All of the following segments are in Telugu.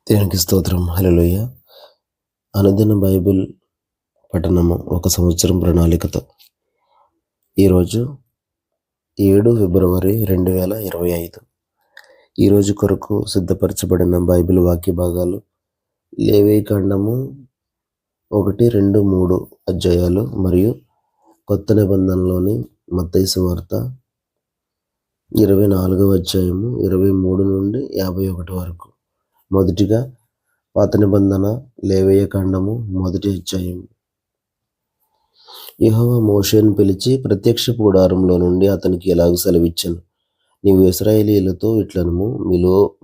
దేవునికి స్తోత్రం. హల్లెలూయా. అనుదిన బైబిల్ పఠనము ఒక సంవత్సరం ప్రణాళికతో. ఈరోజు 7 ఫిబ్రవరి 2025. ఈరోజు కొరకు సిద్ధపరచబడిన బైబిల్ వాక్య భాగాలు లేవీకాండము 1, 2, 3 అధ్యాయాలు మరియు కొత్త నిబంధనలోని మత్తయి సువార్త 24వ అధ్యాయము 23 నుండి 51 వరకు. మొదటిగా పాత నిబంధన లేవీకాండము 1వ అధ్యాయం. యెహోవా మోషేను పిలిచి ప్రత్యక్ష గుడారంలో నుండి అతనికి ఇలాగు సెలవిచ్చెను, నీవు ఇశ్రాయేలీయులతో ఇట్లనుము,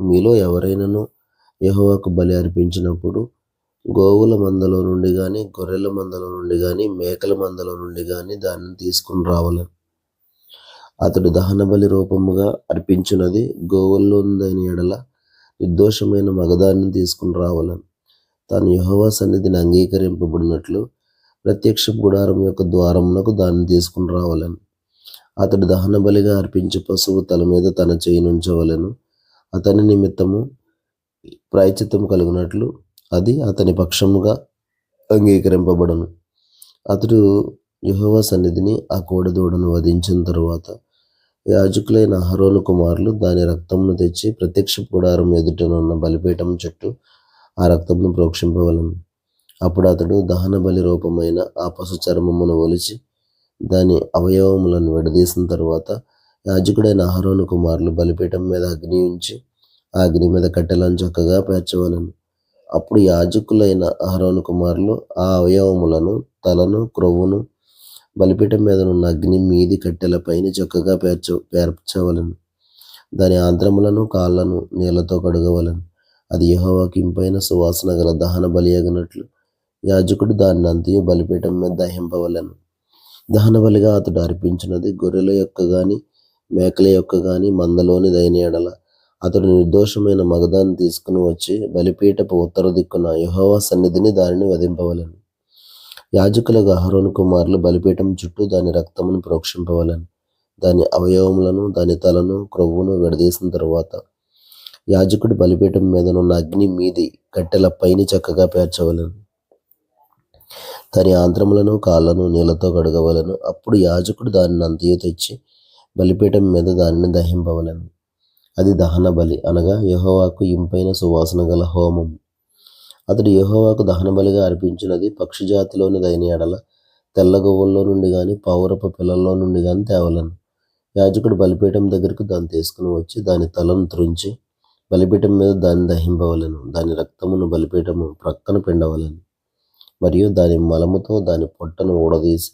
మీలో ఎవరైనను యెహోవాకు బలి అర్పించినప్పుడు గోవుల మందలో నుండి గాని, గొర్రెల మందలో నుండి గాని, మేకల మందలో నుండి గాని దానిని తీసుకుని రావాలని. అతడు దహనబలి రూపముగా అర్పించినది గోవుల్లోనిదైన ఎడల నిర్దోషమైన మగదాన్ని తీసుకుని రావాలని. తాను యెహోవా సన్నిధిని అంగీకరింపబడినట్లు ప్రత్యక్ష గుడారం యొక్క ద్వారమునకు దాన్ని తీసుకుని రావాలని. అతడు దహన బలిగా అర్పించే పశువు తల మీద తన చేయి నుంచవలెను. అతని నిమిత్తము ప్రాయశ్చిత్తము కలుగునట్లు అది అతని పక్షముగా అంగీకరింపబడను. అతడు యెహోవా సన్నిధిని ఆ కోడెదూడను వధించిన తరువాత యాజకులైన అహరోను కుమారులు దాని రక్తమును తెచ్చి ప్రత్యక్ష గుడారం ఎదుటనున్న బలిపీఠం చుట్టూ ఆ రక్తమును ప్రోక్షింపవలను. అప్పుడు అతడు దహన బలి రూపమైన ఆ పశు చర్మమును ఒలిచి దాని అవయవములను విడదీసిన తరువాత యాజకుడైన అహరోను కుమారులు బలిపీఠం మీద అగ్ని ఉంచి ఆ అగ్ని మీద కట్టెలను చక్కగా పేర్చవలను. అప్పుడు యాజకులైన అహరోను కుమారులు ఆ అవయవములను, తలను, క్రొవ్వును బలిపీఠం మీద ఉన్న అగ్ని మీది కట్టెలపైన చక్కగా పేర్చవలను. దాని ఆంత్రములను, కాళ్లను నీళ్లతో కడగవలను. అది యెహోవాకు ఇంపైన సువాసన గల దహన బలియగినట్లు యాజకుడు దాన్ని అంతయు బలిపీఠం మీద దహింపవలెను. దహన బలిగా అతడు అర్పించినది గొర్రెల యొక్క గాని, మేకల యొక్క గాని మందలోనిదైన ఎడల అతడు నిర్దోషమైన మగదాన్ని తీసుకుని వచ్చి బలిపీఠపు ఉత్తర దిక్కున యెహోవా సన్నిధిని దానిని వధింపవలెను. యాజకులకు అహరోను కుమారులు బలిపీఠం చుట్టూ దాని రక్తమును ప్రోక్షింపవలెను. దాని అవయవములను, దాని తలను, క్రొవ్వును విడదీసిన తరువాత యాజకుడు బలిపీఠం మీదనున్న అగ్ని మీది కట్టెల పైన చక్కగా పేర్చవలెను. దాని ఆంత్రములను, కాళ్లను నీళ్లతో కడగవలెను. అప్పుడు యాజకుడు దానిని అంతయు తెచ్చి బలిపీఠం మీద దానిని దహింపవలెను. అది దహన బలి, అనగా యెహోవాకు ఇంపైన సువాసన గల హోమం. అతడు యెహోవాకు దహన బలిగా అర్పించినది పక్షిజాతిలోనిదైన ఎడల తెల్ల గోవుల్లో నుండి గాని, పావురపు పిల్లల్లో నుండి గాని తేవలను. యాజకుడు బలిపీఠం దగ్గరకు దాన్ని తీసుకుని వచ్చి దాని తలను త్రుంచి బలిపీఠం మీద దాన్ని దహింపవలెను. దాని రక్తమును బలిపీఠము ప్రక్కన పిండవలెను. మరియు దాని మలముతో దాని పొట్టను ఊడదీసి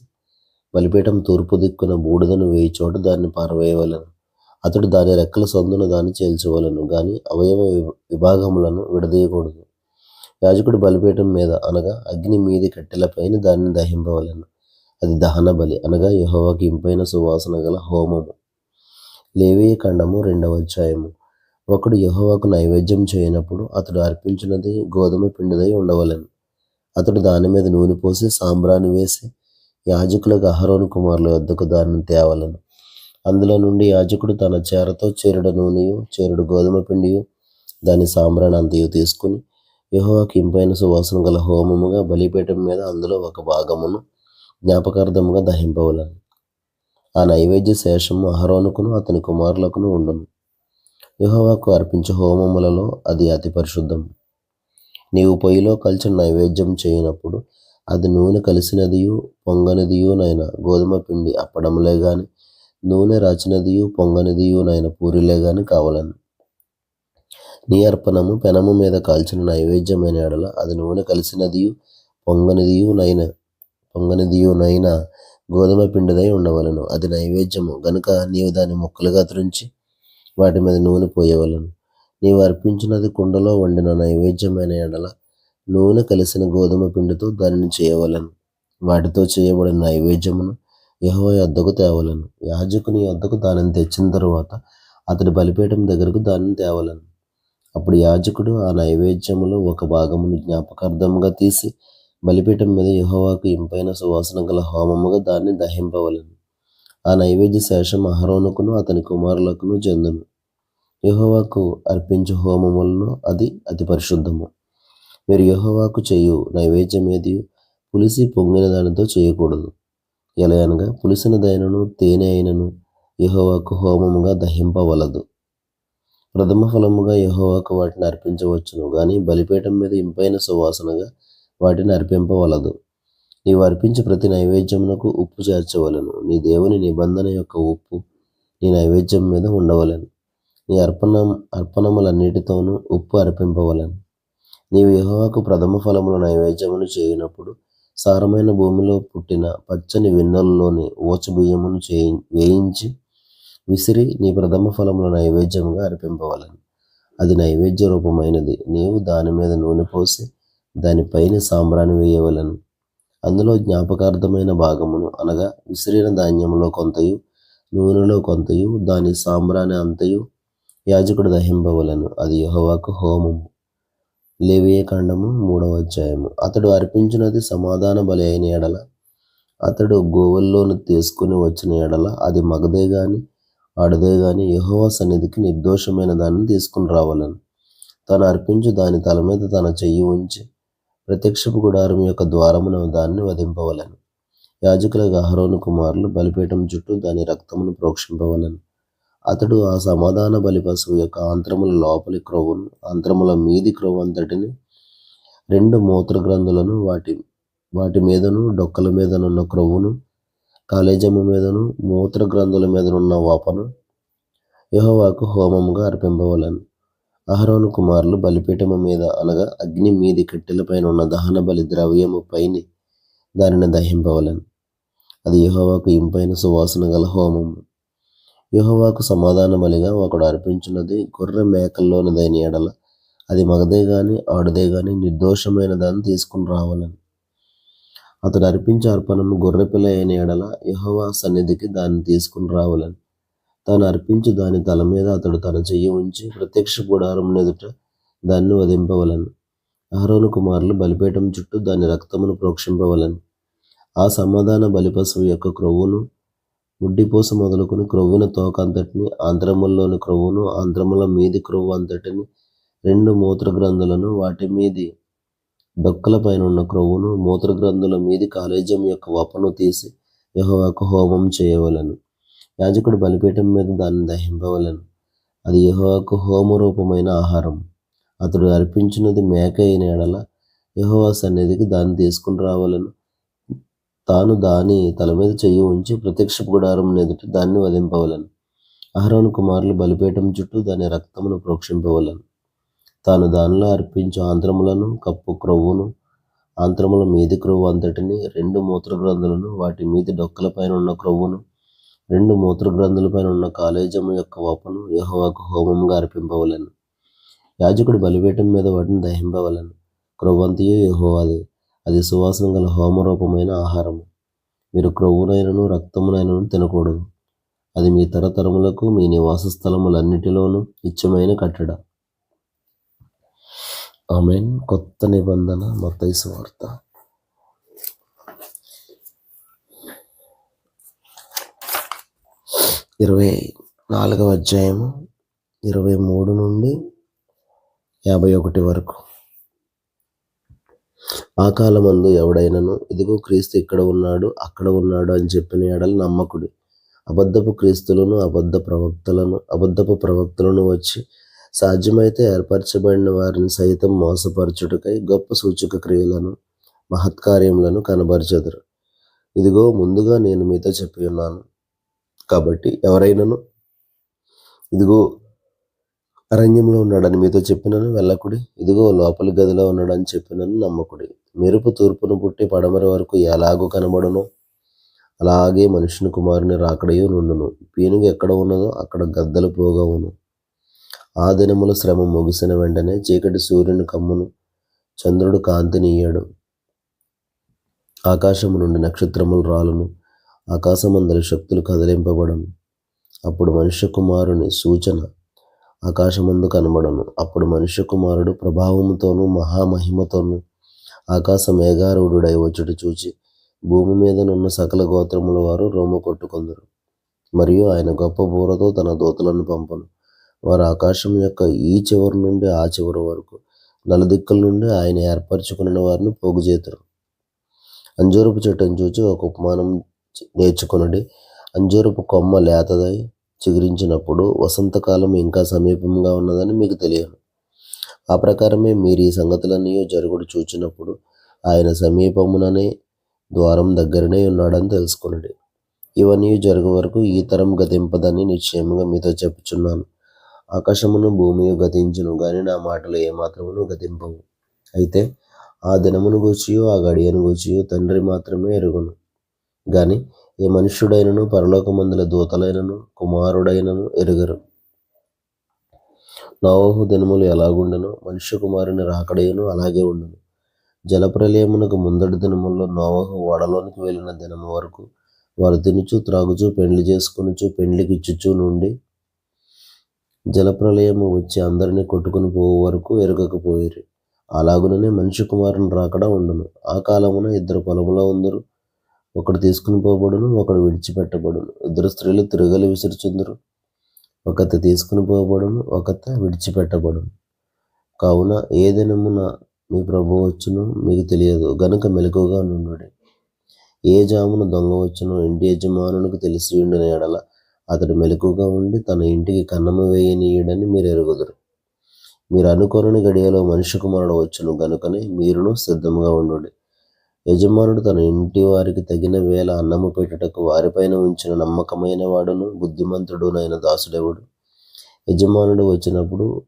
బలిపీఠం తూర్పు దిక్కున బూడిదను వేయి చోట దాన్ని పారవేయవలెను. అతడు దాని రెక్కల సందున దాన్ని చేల్చవలెను గాని అవయవ విభాగములను విడదీయకూడదు. యాజకుడు బలిపీఠం మీద, అనగా అగ్ని మీది కట్టెలపైన దానిని దహింపవలెను. అది దహన బలి, అనగా యెహోవాకు ఇంపైన సువాసన గల హోమము. లేవీకాండము 2వ అధ్యాయము. ఒకడు యెహోవాకు నైవేద్యం చేయనప్పుడు అతడు అర్పించినది గోధుమ పిండిదై ఉండవలెను. అతడు దాని మీద నూనె పోసి సాంబ్రాణి వేసి యాజకులకు అహరోను కుమారుల యొద్దకు దానిని తేవలెను. అందులో నుండి యాజకుడు తన చేరతో చేరుడు నూనెయు, చేరుడు గోధుమ పిండియు, దాని సాంబ్రాణి అంతయు తీసుకుని యెహోవాకు ఇంపైన సువాసన గల హోమముగా బలిపీఠం మీద అందులో ఒక భాగమును జ్ఞాపకార్థముగా దహింపవలెను. ఆ నైవేద్య శేషము అహరోనుకును అతని కుమారులకును ఉండును. యెహోవాకు అర్పించే హోమములలో అది అతి పరిశుద్ధము. నీవు పొయ్యిలో కలిసిన నైవేద్యం చేయనప్పుడు అది నూనె కలిసినదియు పొంగనిదియునైన గోధుమ పిండి అప్పడములే గాని, నూనె రాచినదియు పొంగనిదియునైన పూరిలే గాని కావలెను. నీ అర్పణము పెనము మీద కాల్చిన నైవేద్యమైన ఎడల అది నూనె కలిసినదియు పొంగనిదియునైన గోధుమ పిండిదై ఉండవలెను. అది నైవేద్యము గనుక నీవు దాన్ని ముక్కలుగా త్రుంచి వాటి మీద నూనె పోయవలెను. నీవు అర్పించినది కుండలో వండిన నైవేద్యమైన ఎడల నూనె కలిసిన గోధుమ పిండితో దానిని చేయవలెను. వాటితో చేయబడిన నైవేద్యమును యెహోవా యొద్దకు తేవలెను. యాజకుని యొద్దకు దానిని తెచ్చిన తరువాత అతడి బలిపీఠం దగ్గరకు దానిని తేవలెను. అప్పుడు యాజకుడు ఆ నైవేద్యములో ఒక భాగమును జ్ఞాపకార్థముగా తీసి బలిపీఠం మీద యెహోవాకు ఇంపైన సువాసన గల హోమముగా దాన్ని దహింపవలెను. ఆ నైవేద్య శేషం అహరోనుకును అతని కుమారులకును చెందును. యెహోవాకు అర్పించు హోమములలో అది అతి పరిశుద్ధము. మీరు యెహోవాకు చేయు నైవేద్యమేదియు పులిసి పొంగిన దానితో చేయకూడదు. ఎలయనగా పులిసినదైనను తేనె అయినను యెహోవాకు హోమముగా దహింపవలదు. ప్రథమ ఫలముగా యెహోవాకు వాటిని అర్పించవచ్చును గాని బలిపీఠం మీద ఇంపైన సువాసనగా వాటిని అర్పింపవలదు. నీవు అర్పించు ప్రతి నైవేద్యమునకు ఉప్పు చేర్చవలెను. నీ దేవుని నిబంధన యొక్క ఉప్పు నీ నైవేద్యం మీద ఉండవలెను. నీ అర్పణములన్నిటితోనూ ఉప్పు అర్పింపవలెను. నీవు యెహోవాకు ప్రథమ ఫలముల నైవేద్యమును చేయునప్పుడు సారమైన భూమిలో పుట్టిన పచ్చని వెన్నులలోని ఊచబియ్యమును వేయించి విసిరి నీ ప్రథమ ఫలముల నైవేద్యముగా అర్పింపవలెను. అది నైవేద్య రూపమైనది. నీవు దాని మీద నూనె పోసి దానిపైన సాంబ్రాణి వేయవలెను. అందులో జ్ఞాపకార్థమైన భాగమును అనగా విసిరిన ధాన్యములో కొంతయు నూనెలో కొంతయు దాని సాంబ్రాణి అంతయు యాజకుడు దహింపవలెను. అది యెహోవాకు హోమము. లేవియకాండము 3వ అధ్యాయము. అతడు అర్పించినది సమాధాన బలి అయిన ఎడల, అతడు గోవుల్లోను తీసుకుని వచ్చిన ఎడల, అది మగదే గాని ఆడదే గాని యెహోవా సన్నిధికి నిర్దోషమైన దానిని తీసుకుని రావాలను. తాను అర్పించు దాని తల మీద తన చెయ్యి ఉంచి ప్రత్యక్షపు గుడారం యొక్క ద్వారమున దాన్ని వధింపవలెను. యాజకులకు అహరోను కుమారులు బలిపీఠం చుట్టూ దాని రక్తమును ప్రోక్షింపవలెను. అతడు ఆ సమాధాన బలి పశువు యొక్క ఆంత్రముల లోపలి క్రొవ్వును, ఆంత్రముల మీది క్రొవ్వు అంతటిని, 2 మూత్ర గ్రంథులను, వాటి మీదను డొక్కల మీదనున్న క్రొవ్వును, కాలేజము మీదను మూత్ర గ్రంథుల మీదనున్న వాపను యెహోవాకు హోమముగా అర్పింపవలెను. అహరోను కుమారులు బలిపీఠము మీద అనగా అగ్ని మీది కట్టెలపైన ఉన్న దహన బలి ద్రవ్యము పైని దానిని దహింపవలెను. అది యెహోవాకు ఇంపైన సువాసన గల హోమము. యెహోవాకు సమాధాన బలిగా ఒకడు అర్పించినది గొర్రె మేకల్లోనిదైన ఎడల, అది మగదే గాని ఆడదే గాని నిర్దోషమైన దాన్ని తీసుకుని రావాలని. అతడు అర్పించే అర్పణము గొర్రెపిల్ల అయిన ఎడల యెహోవా సన్నిధికి దాన్ని తీసుకుని రావాలని. తాను అర్పించు దాని తల మీద అతడు తన చెయ్యి ఉంచి ప్రత్యక్ష గుడారం ఎదుట దాన్ని వధింపవలను. అహరోను కుమారులు బలిపీఠం చుట్టూ దాని రక్తమును ప్రోక్షింపవలను. ఆ సమాధాన బలి పశువు యొక్క క్రొవ్వును, ముడ్డిపోస మొదలుకొని క్రొవ్విన తోక అంతటిని, ఆంత్రముల్లోని క్రొవ్వును, ఆంత్రముల మీది క్రొవ్వు అంతటిని, 2 మూత్ర గ్రంథులను, వాటి మీది డొక్కల పైన ఉన్న క్రొవ్వును, మూత్ర గ్రంథుల మీది కాలేజం యొక్క వపను తీసి యెహోవాకు హోమం చేయవలెను. యాజకుడు బలిపీఠం మీద దాన్ని దహింపవలెను. అది యెహోవాకు హోమరూపమైన ఆహారం. అతడు అర్పించినది మేక అయిన ఎడల యెహోవా సన్నిధికి దాన్ని తీసుకుని రావాలను. తాను దాని తల మీద చెయ్యి ఉంచి ప్రత్యక్ష గుడారం ఎదుట దాన్ని వధింపవలెను. అహరోను కుమారులు బలిపీఠం చుట్టూ దాని రక్తమును ప్రోక్షింపవలెను. తాను దానిలో అర్పించు ఆంత్రములను, కప్పు క్రొవ్వును, ఆంత్రముల మీది క్రొవ్వు అంతటిని, 2 మూత్ర గ్రంథులను, వాటి మీది డొక్కల పైన ఉన్న క్రొవ్వును, 2 మూత్ర గ్రంథుల పైన ఉన్న కాలేజము యొక్క వపను యెహోవాకు హోమముగా అర్పింపవలెను. యాజకుడు బలిపీఠం మీద వాటిని దహింపవలెను. క్రొవ్వంతయు యెహోవాదే. అది సువాసన గల హోమరూపమైన ఆహారము. మీరు క్రొవ్వునైనను రక్తమునైనను తినకూడదు. అది మీ తరతరములకు మీ నివాస స్థలములన్నిటిలోనూ నిత్యమైన కట్టడ. ఆమేన్. కొత్త నిబంధన మత్తయి సువార్త 24వ అధ్యాయము 23 నుండి 51 వరకు. ఆ కాలమందు ఎవడైనను ఇదిగో క్రీస్తు ఇక్కడ ఉన్నాడు, అక్కడ ఉన్నాడు అని చెప్పిన ఎడల నమ్మకుడి. అబద్ధపు క్రీస్తులను, అబద్ధపు ప్రవక్తలను వచ్చి సాధ్యమైతే ఏర్పరచబడిన వారిని సైతం మోసపరచుటకై గొప్ప సూచక క్రియలను, మహత్కార్యములను కనబరచెదరు. ఇదిగో ముందుగా నేను మీతో చెప్పి ఉన్నాను. కాబట్టి ఎవరైనను ఇదిగో అరణ్యంలో ఉన్నాడని మీతో చెప్పినను వెళ్ళకుడి, ఇదిగో లోపలి గదిలో ఉన్నాడని చెప్పినను నమ్మకుడి. మెరుపు తూర్పును పుట్టి పడమర వరకు ఎలాగూ కనబడునో అలాగే మనుష్యుని కుమారుని రాకడయు నుండును. పీనుగు ఎక్కడ ఉన్నదో అక్కడ గద్దలు పోగవును. ఆ దినముల శ్రమ ముగిసిన వెంటనే చీకటి సూర్యుని కమ్మును, చంద్రుడు కాంతినియ్యడు, ఆకాశము నుండి నక్షత్రములు రాలును, ఆకాశమందలి శక్తులు కదిలింపబడను. అప్పుడు మనుష్య కుమారుని సూచన ఆకాశమందు కనబడను. అప్పుడు మనుష్య కుమారుడు ప్రభావముతోనూ మహామహిమతోనూ ఆకాశ మేఘారూఢుడై వచ్చుట చూచి భూమి మీదనున్న సకల గోత్రముల వారు రోము కొట్టుకొందరు. మరియు ఆయన గొప్ప బూరతో తన దూతలను పంపను. వారు ఆకాశం యొక్క ఈ చివరి నుండి ఆ చివరి వరకు నలుదిక్కుల నుండి ఆయన ఏర్పరచుకున్న వారిని పోగుచేతురు. అంజూరపు చెట్టును చూచి ఒక ఉపమానం నేర్చుకొనుడి. అంజూరపు కొమ్మ లేతదై చిగురించినప్పుడు వసంతకాలం ఇంకా సమీపంగా ఉన్నదని మీకు తెలియను. ఆ ప్రకారమే మీరు ఈ సంగతులన్నీ జరుగుడు చూచినప్పుడు ఆయన సమీపముననే ద్వారం దగ్గరనే ఉన్నాడని తెలుసుకొనుడి. ఇవన్నీ జరుగు వరకు ఈ తరం గతింపదని నిశ్చయముగా మీతో చెప్పుచున్నాను. ఆకాశమును భూమియు గతించును గాని నా మాటలు ఏమాత్రమును గతింపవు. అయితే ఆ దినమును గూర్చియు ఆ గడియను గూర్చియు తండ్రి మాత్రమే ఎరుగును. గాని ఏ మనుష్యుడైనను పరలోకమందుల దూతలైనను కుమారుడైనను ఎరుగరు. నోవహు దినములు ఎలాగుండెనో మనుష్య కుమారుని రాకడయును అలాగే ఉండును. జలప్రలయమునకు ముందటి దినముల్లో నోవహు ఓడలోనికి వెళ్ళిన దినము వరకు వారు తినుచు త్రాగుచు పెండ్లి చేసుకొనుచు పెండ్లికిచ్చుచు నుండి జలప్రలయము వచ్చి అందరినీ కొట్టుకుని పోవు వరకు ఎరగకపోయిరి. అలాగుననే మనిషి కుమారుని రాకడ ఉండును. ఆ కాలమున ఇద్దరు పొలములో ఉందరు, ఒకడు తీసుకుని పోబడును, ఒకడు విడిచిపెట్టబడును. ఇద్దరు స్త్రీలు తిరగలి విసురుచుందరు, ఒకత తీసుకుని పోబడును, ఒకత విడిచిపెట్టబడును. కావున ఏ దినమున మీ ప్రభు వచ్చును మీకు తెలియదు గనుక మెలకువగా నుండుడి. ఏ జామున దొంగ వచ్చునో ఇంటి యజమానునికి తెలిసి ఉండిన ఎడల అతడు మెలకువగా ఉండి తన ఇంటికి కన్నము వేయనీయుడని మీరు ఎరుగుదురు. మీరు అనుకొనని గడియలో మనుష్య కుమారుడు వచ్చును గనుకనే మీరును సిద్ధముగా ఉండుడి. యజమానుడు తన ఇంటి వారికి తగిన వేళ అన్నము పెట్టుటకు వారిపైన ఉంచిన నమ్మకమైన వాడును బుద్ధిమంతుడునైన దాసుడెవడు? యజమానుడు వచ్చినప్పుడు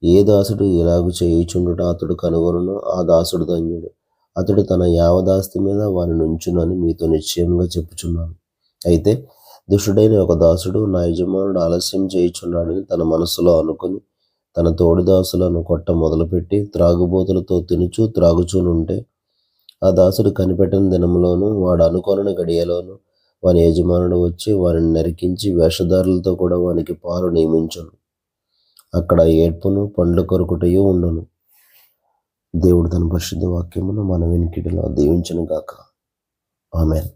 ఏ దాసుడు ఇలాగు చేయుచుండుట అతడు కనుగొనునో ఆ దాసుడు ధన్యుడు. అతడు తన యావదాస్తి మీద వారిని ఉంచునని మీతో నిశ్చయంగా చెప్పుచున్నాను. అయితే దుష్టుడైన ఒక దాసుడు నా యజమానుడు ఆలస్యం చేయుచున్నాడని తన మనస్సులో అనుకుని తన తోడి దాసులను కొట్ట మొదలుపెట్టి త్రాగుబోతులతో తినుచు త్రాగుచూనుంటే ఆ దాసుడు కనిపెట్టిన దినములోను వాడు అనుకొనని గడియలోను వాని యజమానుడు వచ్చి వారిని నరికించి వేషధారులతో కూడా వానికి పాలు నియమించును. అక్కడ ఏడ్పును పండ్లు కొరుకుటయు ఉండును. దేవుడు తన పరిశుద్ధ వాక్యమును మన వెనుకిడిలో దీవించును గాక. ఆమేన్.